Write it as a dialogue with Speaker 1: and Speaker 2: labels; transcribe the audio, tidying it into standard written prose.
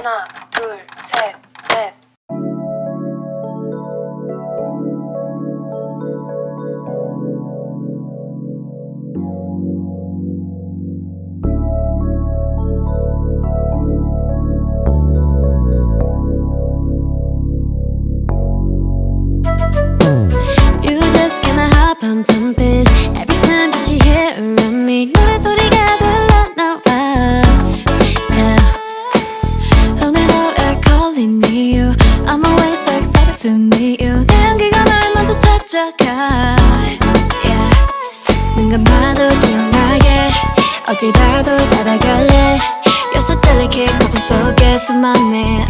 Speaker 1: 하나, 둘, 셋, 넷.
Speaker 2: You just get my heart pumping every time that you hear around me. 노래 소리가 들려 나와. Yeah. 오늘 오래 걸린 이유 I'm always so excited to meet you. 내 향기가 널 먼저 찾아가. Yeah. 눈 감아도 기억나게 어디라도 따라갈래. You're so delicate 거품 속에 숨었네.